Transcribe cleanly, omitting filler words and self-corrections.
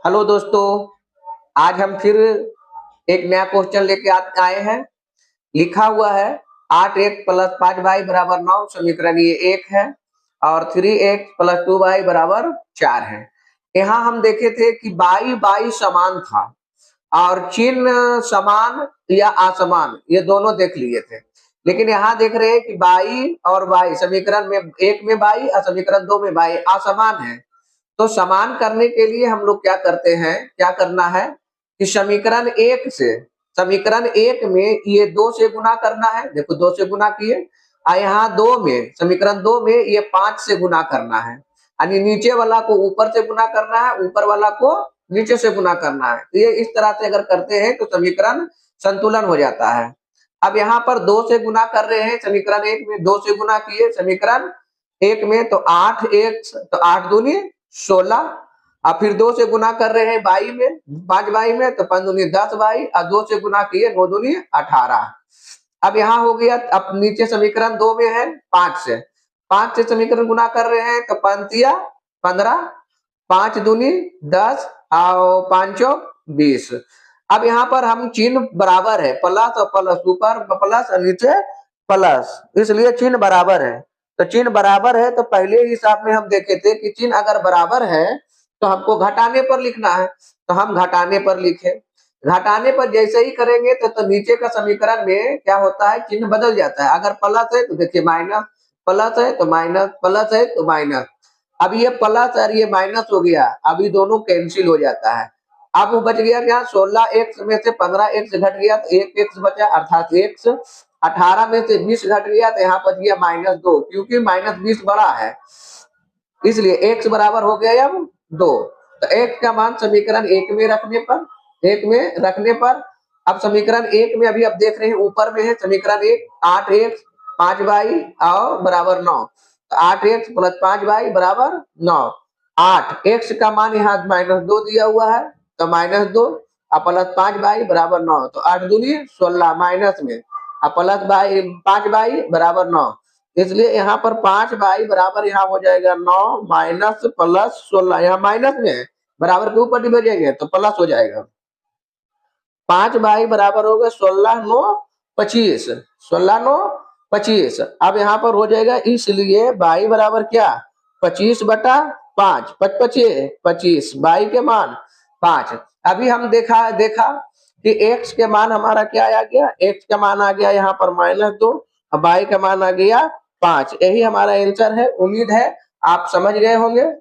Hello दोस्तों, आज हम फिर एक नया क्वेश्चन लेके आए हैं। लिखा हुआ है 8x प्लस 5y बराबर 9 समीकरण ये एक है और 3x प्लस 2y बराबर 4 है। यहाँ हम देखे थे कि y समान था और चिन्ह समान या असमान ये दोनों देख लिए थे। लेकिन यहाँ देख रहे हैं कि y और y समीकरण में एक में y और समीकरण 2 में y असमान है। तो समान करने के लिए हम लोग क्या करते हैं, क्या करना है कि समीकरण एक में ये 2 से गुना करना है। देखो 2 से गुना किए और यहाँ 2 में समीकरण 2 में ये 5 से गुना करना है, यानी नीचे वाला को ऊपर से गुना करना है, ऊपर वाला को नीचे से गुना करना है। तो ये इस तरह से अगर करते हैं तो समीकरण संतुलन हो जाता है। अब यहाँ पर 2 से गुना कर रहे हैं, समीकरण एक में 2 से गुना किए समीकरण एक में तो 8x तो 8 दूनी 16 और फिर 2 से गुना कर रहे हैं बाई में 5 बाई में तो 5 दूनी 10 बाई और 2 से गुना किए 9 दूनी 18। अब यहाँ हो गया, अब नीचे समीकरण 2 में है 5 से समीकरण गुना कर रहे हैं तो 5 15 5 दूनी 10 और 5 20। अब यहाँ पर हम चिन्ह बराबर है, प्लस और प्लस, ऊपर प्लस और नीचे प्लस, इसलिए चिन्ह बराबर है। तो चिन्ह बराबर है तो पहले ही हिसाब में हम देखे थे कि चिन्ह अगर बराबर है तो हमको घटाने पर लिखना है, तो हम घटाने पर लिखे। घटाने पर जैसे ही करेंगे तो नीचे का समीकरण में क्या होता है, चिन्ह बदल जाता है। अगर प्लस है तो देखिए माइनस, प्लस है तो माइनस, प्लस है तो माइनस। अब ये प्लस और ये माइनस हो गया, अभी दोनों कैंसिल हो जाता है। अब वो बच गया क्या, 16x में से 15x घट गया तो 1x बचा, अर्थात x 18 में से 20 घट गया तो यहाँ बच गया -2, क्योंकि -20 बड़ा है इसलिए x बराबर हो गया अब 2। तो x का मान समीकरण एक में रखने पर अब समीकरण एक में अभी आप देख रहे हैं ऊपर में है समीकरण एक 8x 5y और बराबर 9, तो 8x प्लस 5y बराबर 9। 8x का मान यहाँ -2 दिया हुआ है तो -2 और प्लस 5y बराबर 9, तो 8 दूनी 16 माइनस में और प्लस 5y बराबर 9, इसलिए यहाँ पर 5y बराबर यहाँ हो जाएगा 9 माइनस प्लस 16, यहाँ माइनस में है बराबर के ऊपर डिवाइड तो प्लस हो जाएगा। 5y बराबर होगा 16 9 25, 16 9 25। अब यहाँ पर हो जाएगा, इसलिए y बराबर क्या 25 बटा 5, 25 y के मान 5। अभी हम देखा कि x के मान हमारा क्या आ गया, x का मान आ गया यहाँ पर -2 और y का मान आ गया 5। यही हमारा आंसर है। उम्मीद है आप समझ गए होंगे।